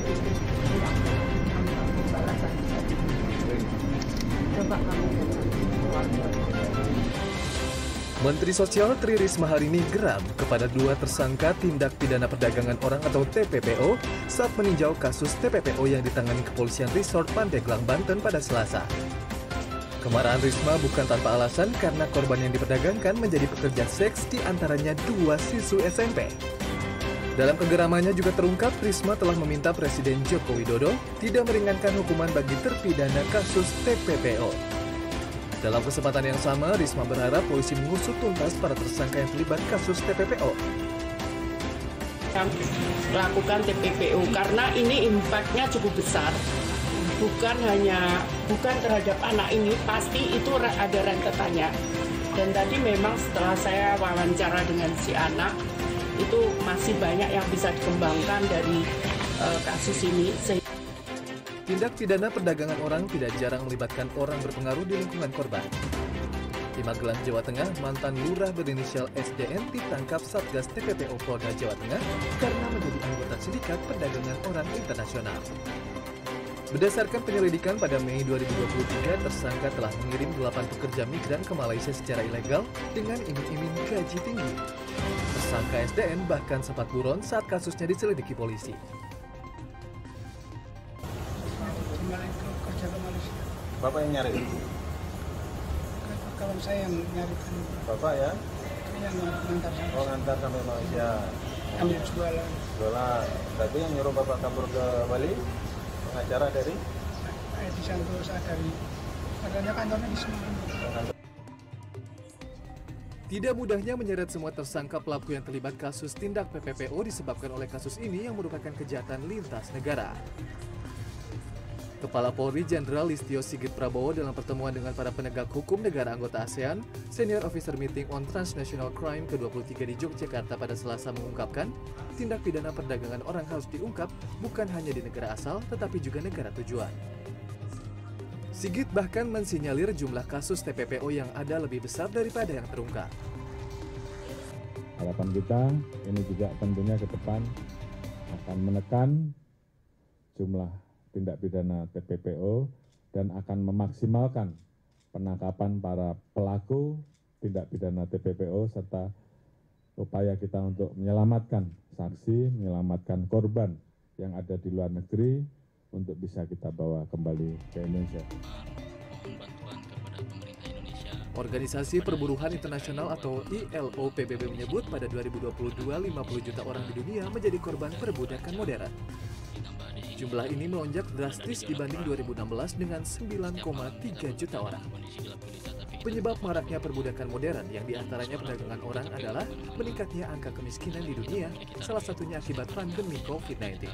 nanti balasan tadi. Coba kamu keluarga. Menteri Sosial Tri Risma hari ini geram kepada dua tersangka tindak pidana perdagangan orang atau TPPO saat meninjau kasus TPPO yang ditangani Kepolisian Resort Pandeglang, Banten pada Selasa. Kemarahan Risma bukan tanpa alasan karena korban yang diperdagangkan menjadi pekerja seks di antaranya dua siswi SMP. Dalam kegeramannya juga terungkap Risma telah meminta Presiden Joko Widodo tidak meringankan hukuman bagi terpidana kasus TPPO. Dalam kesempatan yang sama, Risma berharap polisi mengusut tuntas para tersangka yang terlibat kasus TPPO. Yang melakukan TPPO karena ini impact-nya cukup besar. Bukan terhadap anak ini, pasti itu ada rentetannya. Dan tadi memang setelah saya wawancara dengan si anak, itu masih banyak yang bisa dikembangkan dari kasus ini. Tindak pidana perdagangan orang tidak jarang melibatkan orang berpengaruh di lingkungan korban. Di Magelang, Jawa Tengah, mantan lurah berinisial SDN ditangkap Satgas TPPO Polda Jawa Tengah karena menjadi anggota sindikat perdagangan orang internasional. Berdasarkan penyelidikan pada Mei 2023, tersangka telah mengirim 8 pekerja migran ke Malaysia secara ilegal dengan iming-iming gaji tinggi. Tersangka SDN bahkan sempat buron saat kasusnya diselidiki polisi. Bapak yang nyari? Kalau saya yang nyarikan. Bapak ya? Yang ngantar. Oh, ngantar sampai Malaysia. Ambil jualan. Jualan. Tapi yang nyuruh Bapak kabur ke Bali, pengacara dari? Di Santosa dari. Katanya kantornya di sini. Tidak mudahnya menyeret semua tersangka pelaku yang terlibat kasus tindak PPPO disebabkan oleh kasus ini yang merupakan kejahatan lintas negara. Kepala Polri Jenderal Listio Sigit Prabowo dalam pertemuan dengan para penegak hukum negara anggota ASEAN, Senior Officer Meeting on Transnational Crime ke-23 di Yogyakarta pada Selasa mengungkapkan, tindak pidana perdagangan orang harus diungkap bukan hanya di negara asal, tetapi juga negara tujuan. Sigit bahkan mensinyalir jumlah kasus TPPO yang ada lebih besar daripada yang terungkap. Harapan kita ini juga tentunya ke depan akan menekan jumlah tindak pidana TPPO dan akan memaksimalkan penangkapan para pelaku tindak pidana TPPO serta upaya kita untuk menyelamatkan saksi, menyelamatkan korban yang ada di luar negeri untuk bisa kita bawa kembali ke Indonesia. Organisasi Perburuhan Internasional atau ILO PBB menyebut pada 2022 50 juta orang di dunia menjadi korban perbudakan modern. Jumlah ini melonjak drastis dibanding 2016 dengan 9,3 juta orang. Penyebab maraknya perbudakan modern yang diantaranya perdagangan orang adalah meningkatnya angka kemiskinan di dunia, salah satunya akibat pandemi COVID-19.